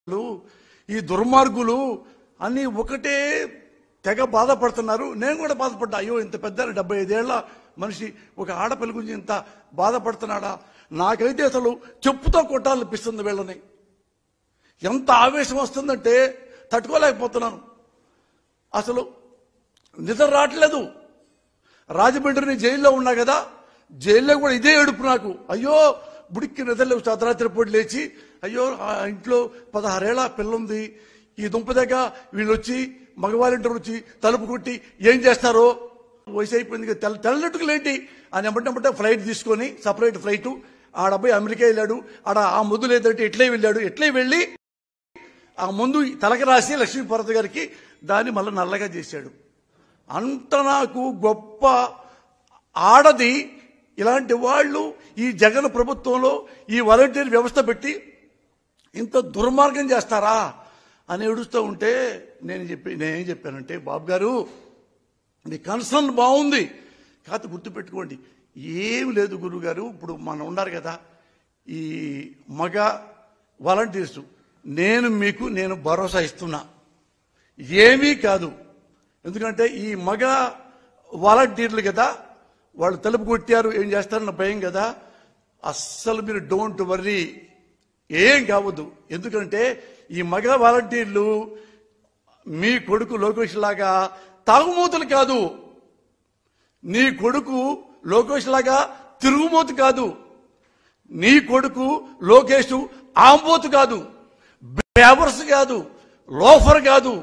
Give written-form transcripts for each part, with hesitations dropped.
ఈ దుర్మార్గులు అన్ని ఒకటే తెగ బాధపడుతున్నారు. నేను కూడా బాధపడ్డా. అయ్యో ఇంత పెద్ద 75 ఏళ్ల మనిషి ఒక ఆడపిల్ల గురించి ఇంత బాధపడుతున్నాడా? నాకైతే అసలు చెప్పుతో కొట్టాలనిపిస్తుంది వీళ్ళని. ఎంత ఆవేశం వస్తుందంటే తట్టుకోలేకపోతున్నాను. అసలు నిద్ర రావట్లేదు. రాజమండ్రిని జైల్లో ఉన్నా కదా, జైల్లో కూడా ఇదే ఏడుపు నాకు. అయ్యో బుడికి నిద్రలేవు. అర్ధరాత్రి పూట లేచి అయ్యో ఆ ఇంట్లో 16 ఏళ్ల పిల్ల ఉంది, ఈ దుంప దగ్గర వీళ్ళు వచ్చి మగవాళ్ళింటి వచ్చి తలుపు కొట్టి ఏం చేస్తారో, వయసు అయిపోయింది తెల్లట్టుకులేంటి అని ఎమ్మటే ఫ్లైట్ తీసుకొని సపరేట్ ఫ్లైట్ ఆడబ్బాయి అమెరికా వెళ్ళాడు. ఆడ ఆ ముందు లేదంటే ఎట్లే వెళ్ళాడు. ఎట్లే వెళ్ళి ఆ ముందు తలకి రాసి లక్ష్మీపార్వతి గారికి దాన్ని మళ్ళీ నల్లగా చేశాడు. అంత నాకు గొప్ప ఆడది. ఇలాంటి వాళ్ళు ఈ జగన్ ప్రభుత్వంలో ఈ వాలంటీర్ వ్యవస్థ పెట్టి ఇంత దుర్మార్గం చేస్తారా అని ఏడుస్తూ ఉంటే నేనేం చెప్పానంటే, బాబు గారు మీ కన్సర్న్ బాగుంది, కాకపోతే గుర్తుపెట్టుకోండి ఏమి లేదు గురువు గారు. ఇప్పుడు మనం ఉన్నారు కదా ఈ మగ వాలంటీర్స్, నేను భరోసా ఇస్తున్నా, ఏమీ కాదు. ఎందుకంటే ఈ మగ వాలంటీర్లు కదా, వాళ్ళు తలుపు కొట్టారు ఏం చేస్తారన్న భయం కదా. అస్సలు మీరు డోంట్ వర్రీ, ఏం కావద్దు. ఎందుకంటే ఈ మగ వాలంటీర్లు మీ కొడుకు లోకేష్ లాగా తాగుమూతలు కాదు, నీ కొడుకు లోకేష్ లాగా తిరుగుమూతు కాదు, నీ కొడుకు లోకేష్ ఆంబోతు కాదు, బేవర్స్ కాదు, లోఫర్ కాదు.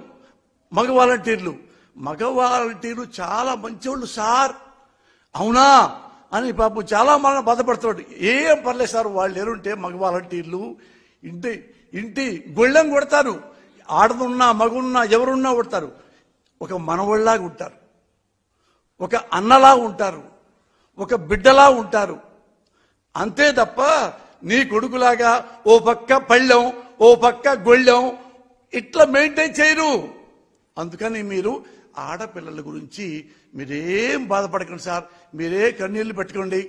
మగ వాలంటీర్లు చాలా మంచివాళ్ళు సార్. అవునా అని పాపం చాలా మనం బాధపడుతున్నాడు. ఏం పర్లేదు సార్, వాళ్ళు ఎరుంటే మగ వాలంటీర్లు ఇంటి గొళ్ళెం కొడతారు. ఆడదున్నా మగున్నా ఎవరున్నా కొడతారు. ఒక మనవళ్ళలాగా ఉంటారు, ఒక అన్నలా ఉంటారు, ఒక బిడ్డలా ఉంటారు. అంతే తప్ప నీ కొడుకులాగా ఓ పక్క పళ్ళెం ఓ పక్క గొళ్ళెం ఇట్లా మెయింటైన్ చేయరు. అందుకని మీరు ఆడపిల్లల గురించి మీరేం బాధపడకండి సార్, మీరే కన్నీళ్లు పెట్టుకోండి.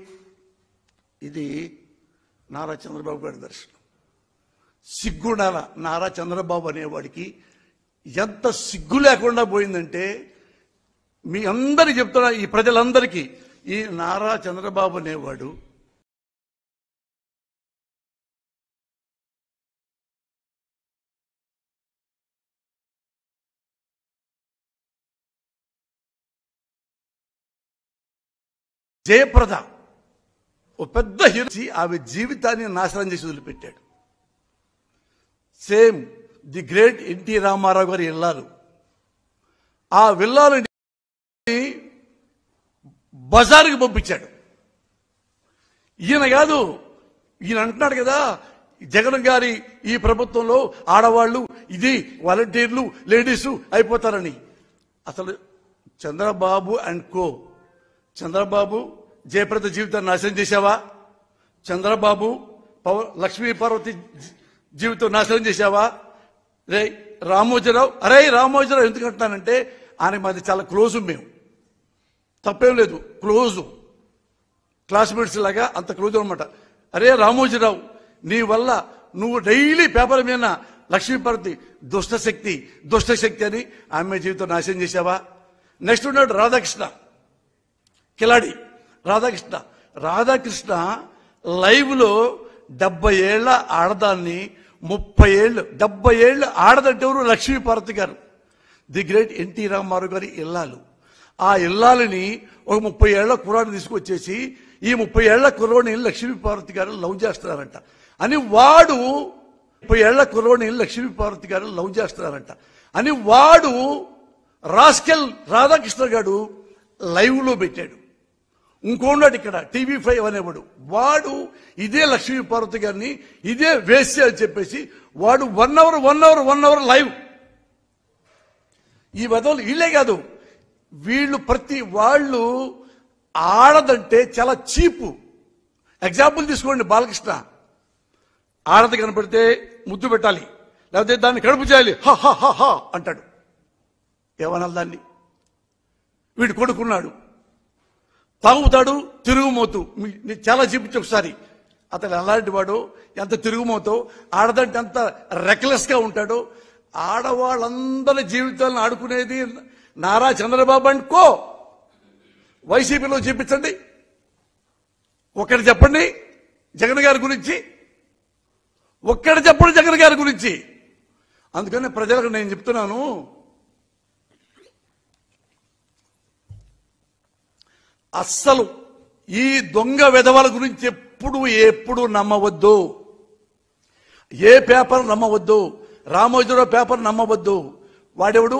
ఇది నారా చంద్రబాబు గారి దర్శనం. సిగ్గుండాల నారా చంద్రబాబు అనేవాడికి ఎంత సిగ్గు లేకుండా పోయిందంటే, మీ అందరికి చెప్తున్నా, ఈ ప్రజలందరికీ, ఈ నారా చంద్రబాబు అనేవాడు జయప్రద ఓ పెద్ద హీరో, ఆమె జీవితాన్ని నాశనం చేసి వదిలిపెట్టాడు. Same the great NT Rama Rao garu ఇల్లాలు. ఆ విల్లాలని బజారుకి పంపించాడు. ఈయన కాదు, ఈయన అంటున్నాడు కదా జగన్ గారి ఈ ప్రభుత్వంలో ఆడవాళ్ళు ఇది వాలంటీర్లు లేడీసు అయిపోతారని. అసలు చంద్రబాబు అండ్ కో, చంద్రబాబు జయప్రద జీవితాన్ని నాశనం చేశావా? చంద్రబాబు లక్ష్మీపార్వతి జీవితం నాశనం చేశావా? రే రామోజీరావు, రామోజీరావు ఎందుకంటున్నానంటే ఆయన మాది చాలా క్లోజు, మేము తప్పేం లేదు, క్లోజు క్లాస్మేట్స్ లాగా అంత క్లోజ్ అనమాట. అరే రామోజీరావు, నీ వల్ల నువ్వు డైలీ పేపర్ మీద లక్ష్మీపార్వతి దుష్టశక్తి అని ఆమె జీవితం నాశనం చేశావా? నెక్స్ట్ ఉన్నాడు రాధాకృష్ణ, కిలాడి రాధాకృష్ణ లైవ్ లో 70 ఏళ్ల ఆడదాన్ని 30 ఏళ్ళు 70 ఏళ్ళు ఆడదంటే ఎవరు? లక్ష్మీపార్వతి గారు, ది గ్రేట్ ఎన్టీ రామారావు గారి ఇల్లాలు. ఆ ఇల్లాలని ఒక 30 ఏళ్ల కుర్రాడిని తీసుకొచ్చేసి ఈ 30 ఏళ్ల కుర్రోడిని లక్ష్మీపార్వతి గారు లవ్ చేస్తున్నారంట అని వాడు 30 ఏళ్ల కుర్రోడిని లక్ష్మీపార్వతి గారు లవ్ చేస్తున్నారంట అని వాడు రాస్కెల్ రాధాకృష్ణ గారు లైవ్ లో పెట్టాడు. ఇంకోన్నాడు ఇక్కడ TV5 అనేవాడు, వాడు ఇదే లక్ష్మీపార్వతి గారిని ఇదే వేశ్య అని చెప్పేసి వాడు 1 అవర్ లైవ్. ఈ వదలు వీళ్ళే కాదు, వీళ్ళు ప్రతి వాళ్ళు ఆడదంటే చాలా చీపు. ఎగ్జాంపుల్ తీసుకోండి, బాలకృష్ణ ఆడది కనపడితే ముద్దు పెట్టాలి, లేకపోతే దాన్ని కడుపు చేయాలి, హా అంటాడు. ఏమనాలి దాన్ని? వీడు కొడుకున్నాడు, తాగుతాడు, తిరుగుమోతు. చాలా చూపించి ఒకసారి అతను ఎలాంటి వాడు, ఎంత తిరుగుమోతో, ఆడదంటే ఎంత రెక్లెస్గా ఉంటాడో. ఆడవాళ్ళందరి జీవితాలను ఆడుకునేది నారా చంద్రబాబు అనుకో. వైసీపీలో చూపించండి, ఒక్కటి చెప్పండి జగన్ గారి గురించి, ఒక్కటి చెప్పండి జగన్ గారి గురించి. అందుకని ప్రజలకు నేను చెప్తున్నాను, అస్సలు ఈ దొంగ వెధవల గురించి ఎప్పుడు నమ్మవద్దు. ఏ పేపర్ నమ్మవద్దు. రామోజీరావు పేపర్ నమ్మవద్దు. వాడెవడు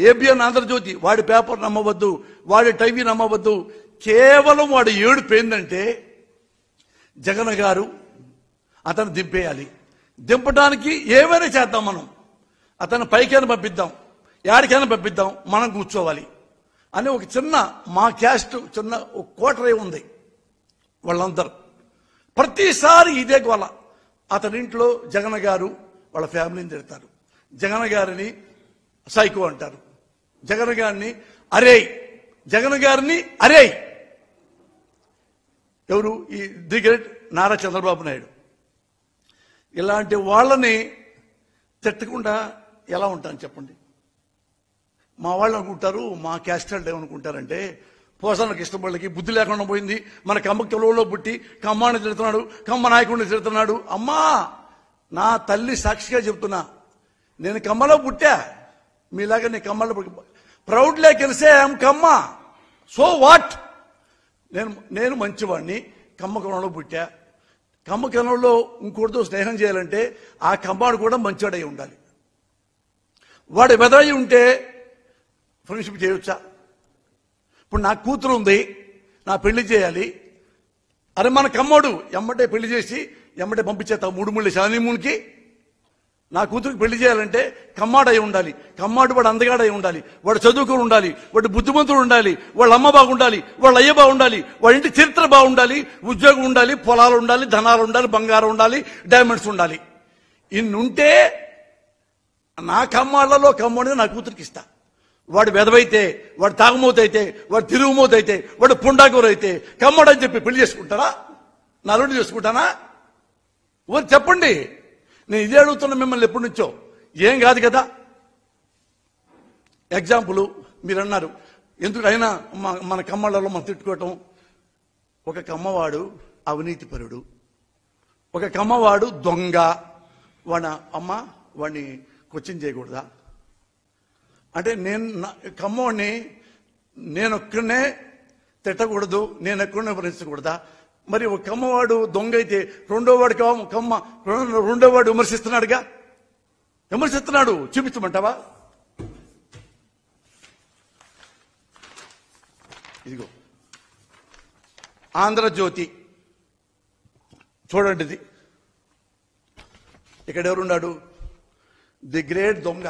ఏబిఎన్ ఆంధ్రజ్యోతి, వాడి పేపర్ నమ్మవద్దు, వాడి టీవీ నమ్మవద్దు. కేవలం వాడు ఏడుపు ఏందంటే జగన్ గారు అతను దింపేయాలి. దింపడానికి ఏమైనా చేద్దాం, మనం అతను పైకైనా పంపిద్దాం, యాడికైనా పంపిద్దాం, మనం కూర్చోవాలి అని ఒక చిన్న మా క్యాస్ట్ చిన్న ఒక కోటరే ఉంది. వాళ్ళందరూ ప్రతిసారి ఇదే గోల. అతనింట్లో జగన్ గారు వాళ్ళ ఫ్యామిలీని తిడతారు, జగన్ గారిని సైకో అంటారు, జగన్ గారిని అరేయ్, జగన్ గారిని అరేయ్. ఎవరు? ఈ ది గ్రేట్ నారా చంద్రబాబు నాయుడు. ఇలాంటి వాళ్ళని తిట్టకుండా ఎలా ఉంటాను చెప్పండి? మా వాళ్ళు అనుకుంటారు, మా క్యాస్ట్ వాళ్ళు ఏమనుకుంటారంటే, పోసాన కృష్ణపల్లికి బుద్ధి లేకుండా పోయింది, మన కమ్మకి తొలవలో పుట్టి కమ్మాన్ని తిడుతున్నాడు, కమ్మ నాయకుడిని తిడుతున్నాడు. అమ్మా, నా తల్లి సాక్షిగా చెప్తున్నా, నేను కమ్మలో పుట్టా, మీలాగా నేను కమ్మలో ప్రౌడ్లే కలిసే ఐఎమ్ కమ్మ. So what? నేను మంచివాడిని, కమ్మకంలో పుట్టా. కమ్మకంలో ఇంకోటితో స్నేహం చేయాలంటే ఆ కమ్మాడు కూడా మంచివాడై ఉండాలి. వాడు బెదరై ఉంటే ఫ్రెండ్షిప్ చేయొచ్చా? ఇప్పుడు నా కూతురు ఉంది, నా పెళ్లి చేయాలి. అరే మన కమ్మోడు ఎమ్మటే పెళ్లి చేసి ఎమ్మటే పంపించేస్తా 3 మూడు శానిమూన్కి. నా కూతురికి పెళ్లి చేయాలంటే కమ్మాడై ఉండాలి. కమ్మాడు వాడు అందగాడై ఉండాలి, వాడు చదువుకుని ఉండాలి, వాడు బుద్ధిమంతుడు ఉండాలి, వాళ్ళ అమ్మ బాగుండాలి, వాళ్ళ అయ్య బాగుండాలి, వాళ్ళ ఇంటి చరిత్ర బాగుండాలి, ఉద్యోగం ఉండాలి, పొలాలు ఉండాలి, ధనాలు ఉండాలి, బంగారం ఉండాలి, డైమండ్స్ ఉండాలి. ఇన్నుంటే నా కమ్మాళ్లలో కమ్మోడిని నా కూతురికి ఇస్తా. వాడు వెదవైతే, వాడు తాగుమోతైతే, వాడు తిరుగుమోతైతే, వాడు పుండాకూర అయితే కమ్మడని చెప్పి పెళ్లి చేసుకుంటారా? నా అల్లుడిని చేసుకుంటానా? ఊరు చెప్పండి. నేను ఇదే అడుగుతున్నా మిమ్మల్ని ఎప్పటి నుంచో. ఏం కాదు కదా. ఎగ్జాంపుల్ మీరు అన్నారు, ఎందుకు అయినా మన కమ్మళ్ళలో మనం తిట్టుకోవటం. ఒక కమ్మవాడు అవినీతిపరుడు, ఒక కమ్మవాడు దొంగ. వాడి అమ్మ వాడిని క్వశ్చన్ చేయకూడదా? అంటే నేను కమ్మవాడిని నేను ఒక్కడనే తిట్టకూడదు, నేను ఎక్కడనే విమర్శించకూడదా? మరి ఒక కమ్మవాడు దొంగ అయితే రెండోవాడు కమ్మ రెండోవాడు విమర్శిస్తున్నాడుగా, విమర్శిస్తున్నాడు. చూపించమంటావా? ఇదిగో ఆంధ్రజ్యోతి చూడండి. ఇది ఇక్కడ ఎవరున్నాడు? ది గ్రేట్ దొంగ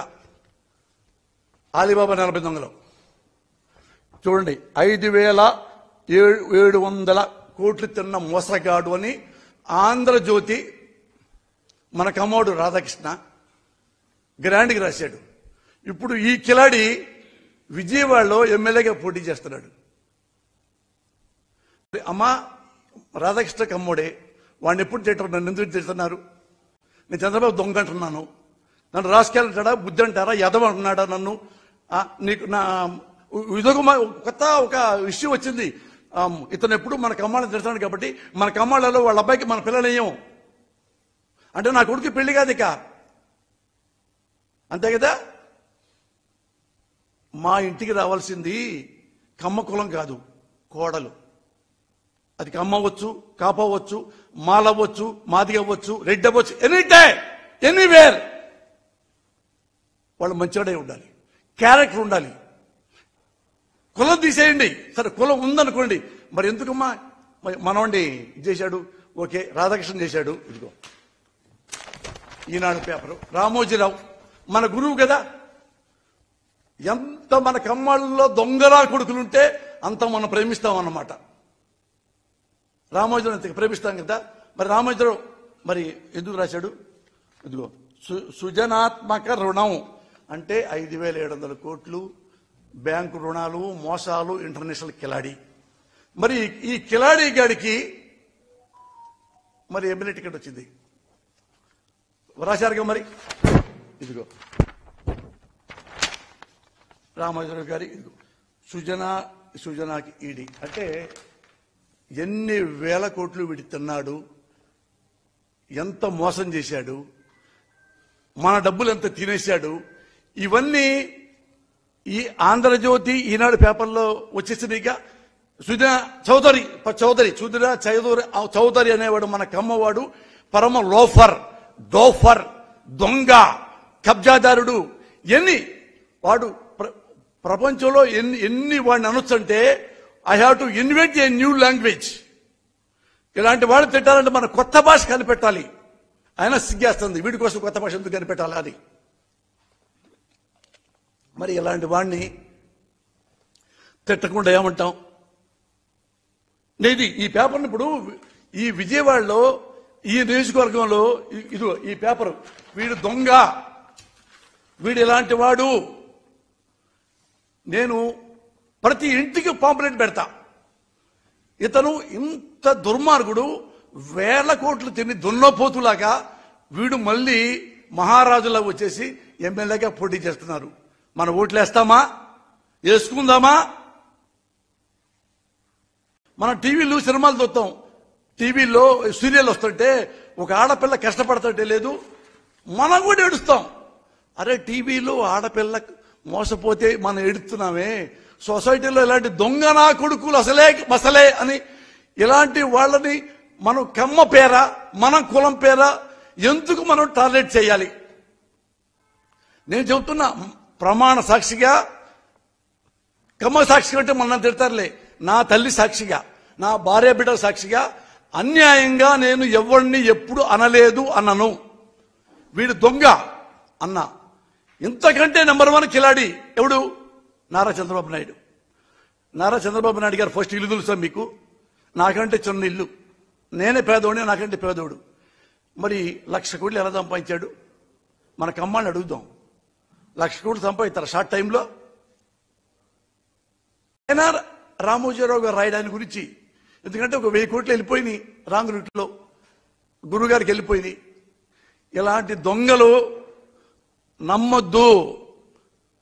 అలీబాబా 40 దొంగలు. చూడండి, 5,700 కోట్లు తిన్న మోసగాడు అని ఆంధ్రజ్యోతి మన కమ్మోడు రాధాకృష్ణ గ్రాండ్కి రాశాడు. ఇప్పుడు ఈ కిలాడి విజయవాడలో ఎమ్మెల్యేగా పోటీ చేస్తున్నాడు. అమ్మా, రాధాకృష్ణ కమ్మోడే, వాడిని ఎప్పుడు తింటారు? నన్ను ఎందుకు తిడుతున్నారు? నేను చంద్రబాబు దొంగ అంటున్నాను, నన్ను రాసుకెళ్ళంటాడా, బుద్ధి అంటారా, యదవ అంటున్నాడా నన్ను? నీకు నా ఇదొక కొత్త ఒక విషయం వచ్చింది. ఇతను ఎప్పుడు మన కమ్మాళ్ళని తిడుతున్నాడు కాబట్టి మన కమ్మాళ్ళలో వాళ్ళ అబ్బాయికి మన పిల్లలేయం అంటే నా కొడుకు పెళ్లి కాదు ఇక, అంతే కదా. మా ఇంటికి రావాల్సింది కమ్మ కులం కాదు, కోడలు. అది కమ్మ అవ్వచ్చు, కాపవచ్చు, మాలవ్వచ్చు, మాదిగవ్వచ్చు, రెడ్డి అవ్వచ్చు, ఎనీ టైం ఎనీవేర్. వాళ్ళు మంచివాడే ఉండాలి, క్యారెక్టర్ ఉండాలి. కులం తీసేయండి, సరే కులం ఉందనుకోండి, మరి ఎందుకమ్మా మనవాడిని చేశాడు? ఓకే, రాధాకృష్ణ చేశాడు. ఇదిగో ఈనాడు పేపరు, రామోజీరావు మన గురువు కదా. ఎంత మన కమ్మాళ్ళలో దొంగలా కొడుకులుంటే అంత మనం ప్రేమిస్తాం అన్నమాట. రామోజీరావు అంత ప్రేమిస్తాం కదా. మరి రామోజీరావు మరి ఎందుకు రాశాడు? ఇదిగో సృజనాత్మక రుణం అంటే 5,700 కోట్లు, బ్యాంకు రుణాలు, మోసాలు, ఇంటర్నేషనల్ కిలాడి. మరి ఈ కిలాడి గాడికి మరి ఎమ్మెల్యే టికెట్ వచ్చింది, రాశారుగా మరి. ఇదిగో రామోజీరావు గారి ఇదిగో సుజనాకి ఈడీ అంటే ఎన్ని వేల కోట్లు వీడి తిన్నాడు, ఎంత మోసం చేశాడు, మన డబ్బులు ఎంత తినేశాడు. ఇవన్నీ ఈ ఆంధ్రజ్యోతి ఈనాడు పేపర్లో వచ్చేసినాయిగా. సుజనా చౌదరి అనేవాడు మన కమ్మవాడు, పరమ లోఫర్, డోఫర్, దొంగ, కబ్జాదారుడు. వాడు ప్రపంచంలో ఎన్ని వాడిని అనొచ్చంటే I have to invent a new language. ఇలాంటి వాడు తిట్టాలంటే మన కొత్త భాష కనిపెట్టాలి. ఆయన సిగ్గేస్తుంది, వీడి కోసం కొత్త భాష ఎందుకు కనిపెట్టాలి అని. మరి ఇలాంటి వాడిని తిట్టకుండా ఏమంటాం? నేను ఈ పేపర్ని ఇప్పుడు ఈ విజయవాడలో ఈ నియోజకవర్గంలో ఇదిగో ఈ పేపర్, వీడు దొంగ, వీడు ఇలాంటి వాడు, నేను ప్రతి ఇంటికి పాంప్లెట్ పెడతా. ఇతను ఇంత దుర్మార్గుడు, వేల కోట్లు తిని దున్నపోతులాగా వీడు మళ్ళీ మహారాజులా వచ్చేసి ఎమ్మెల్యేగా పోటీ చేస్తున్నారు. మన ఓట్లు వేస్తామా? వేసుకుందామా? మనం టీవీలు సినిమాలు చూస్తాం, టీవీలో సీరియల్ వస్తుంటే ఒక ఆడపిల్ల కష్టపడుతుంటే లేదు, మనం కూడా ఏడుస్తాం. అరే టీవీలో ఆడపిల్ల మోసపోతే మనం ఏడుస్తున్నామే, సొసైటీలో ఇలాంటి దొంగ నా కొడుకులు అసలే అని ఇలాంటి వాళ్ళని మనం కమ్మ పేర, మనం కులం పేర ఎందుకు మనం టార్గెట్ చేయాలి? నేను చెబుతున్నా ప్రమాణ సాక్షిగా, కమ్మ సాక్షిగా అంటే మన తిడతారులే, నా తల్లి సాక్షిగా, నా భార్య బిడ్డ సాక్షిగా అన్యాయంగా నేను ఎవరిని ఎప్పుడు అనలేదు అన్నను. వీడు దొంగ అన్నా. ఇంతకంటే నెంబర్ 1 కిలాడి ఎవడు? నారా చంద్రబాబు నాయుడు. నారా చంద్రబాబు నాయుడు గారు ఫస్ట్ ఇల్లు తెలుసా మీకు? నాకంటే చిన్న ఇల్లు, నేనే పేదోడిని, నాకంటే పేదోడు. మరి 1,00,000 కోట్లు ఎలా సంపాదించాడు? మన కమ్మాన్ని అడుగుదాం. 1,00,000 కోట్లు సంపాదిస్తారు షార్ట్ టైంలో. అయినా రామోజీరావు గారు రాయడాని గురించి, ఎందుకంటే ఒక 1000 కోట్లు వెళ్ళిపోయినాయి రాంగ్ రూట్లో, గురుగారికి వెళ్ళిపోయినాయి. ఇలాంటి దొంగలు నమ్మొద్దు.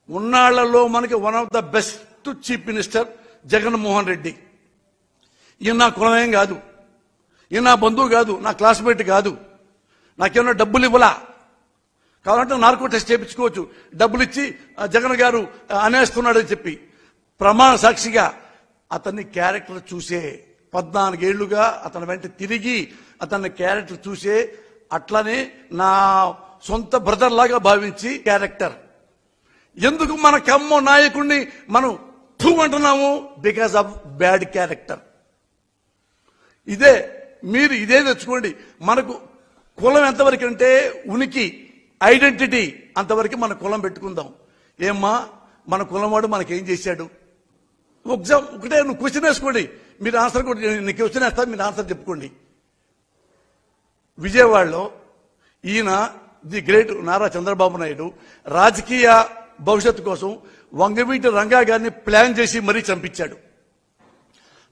ఉన్నాళ్లలో మనకి one of the best chief minister Jaganmohan Reddy. ఈయన నా కులమేం కాదు, ఈయన నా బంధువు కాదు, నా క్లాస్మేట్ కాదు, నాకేమన్నా డబ్బులు ఇవ్వలా. కావాలంటే నార్కో టెస్ట్ చేయించుకోవచ్చు, డబ్బులు ఇచ్చి జగన్ గారు అనేస్తున్నాడని చెప్పి. ప్రమాణ సాక్షిగా అతన్ని క్యారెక్టర్ చూసే 14 ఏళ్లుగా అతని వెంట తిరిగి అతన్ని క్యారెక్టర్ చూసే, అట్లనే నా సొంత బ్రదర్ లాగా భావించి క్యారెక్టర్. ఎందుకు మన కమ్మ నాయకుడిని మనం టూ అంటున్నాము? Because of bad character. మీరు ఇదే తెచ్చుకోండి. మనకు కులం ఎంతవరకు అంటే ఉనికి, ఐడెంటిటీ అంతవరకు మన కులం పెట్టుకుందాం. ఏమ్మా మన కులం వాడు మనకేం చేశాడు? ఒకటే నువ్వు క్వశ్చన్ వేసుకోండి, మీరు ఆన్సర్ కూడా, నీకు క్వశ్చన్ వేస్తా, మీరు ఆన్సర్ చెప్పుకోండి. విజయవాడలో ఈయన ది గ్రేట్ నారా చంద్రబాబు నాయుడు రాజకీయ భవిష్యత్తు కోసం వంగవీటి రంగా గారిని ప్లాన్ చేసి మరీ చంపించాడు.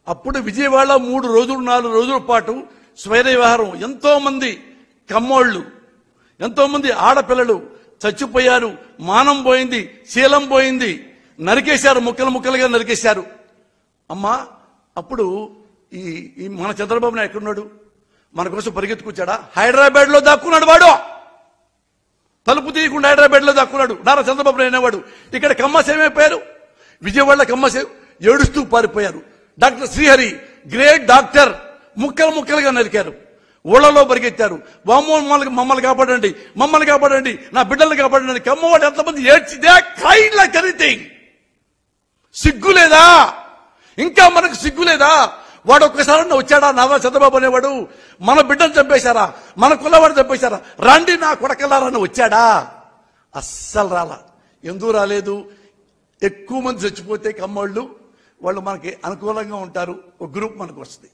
అప్పుడు విజయవాడలో 3 రోజులు 4 రోజుల పాటు స్వైర విహారం, ఎంతో మంది కమ్మోళ్ళు, ఎంతో మంది ఆడపిల్లలు చచ్చిపోయారు, మానం పోయింది, శీలం పోయింది, నరికేశారు, ముక్కలుగా నరికేశారు. అమ్మా అప్పుడు ఈ మన చంద్రబాబు నాయుడు ఎక్కడున్నాడు? మన కోసం పరిగెత్తుకొచ్చాడా? హైదరాబాద్ లో దాక్కున్నాడు వాడు, తలుపు తీయకుండా హైదరాబాద్ లో దాక్కున్నాడు నారా చంద్రబాబు నాయుడు అనేవాడు. ఇక్కడ కమ్మసేవ్ అయిపోయారు, విజయవాడలో కమ్మసేవ్ ఏడుస్తూ పారిపోయారు. డాక్టర్ శ్రీహరి గ్రేట్ డాక్టర్, ముక్కలుగా నరికారు, ఊళ్ళలో పరిగెత్తారు. మమ్మల్ని కాపాడండి, మమ్మల్ని కాపాడండి, నా బిడ్డల్ని కాపాడండి. కమ్మవాడు ఎంతమంది ఏడ్చిదే క్రైడ్ లైక్ ఎనీథింగ్. సిగ్గులేదా? ఇంకా మనకు సిగ్గులేదా? వాడు ఒక్కసారి వచ్చాడా నారా చంద్రబాబు అనేవాడు? మన బిడ్డను చంపేశారా, మన కులవాడు చంపేశారా, రండి నా కొడకలారని వచ్చాడా? అస్సలు రాలా. ఎందుకు రాలేదు? ఎక్కువ మంది చచ్చిపోతే కమ్మోళ్ళు వాళ్ళు మనకి అనుకూలంగా ఉంటారు, ఒక గ్రూప్ మనకు వస్తుంది.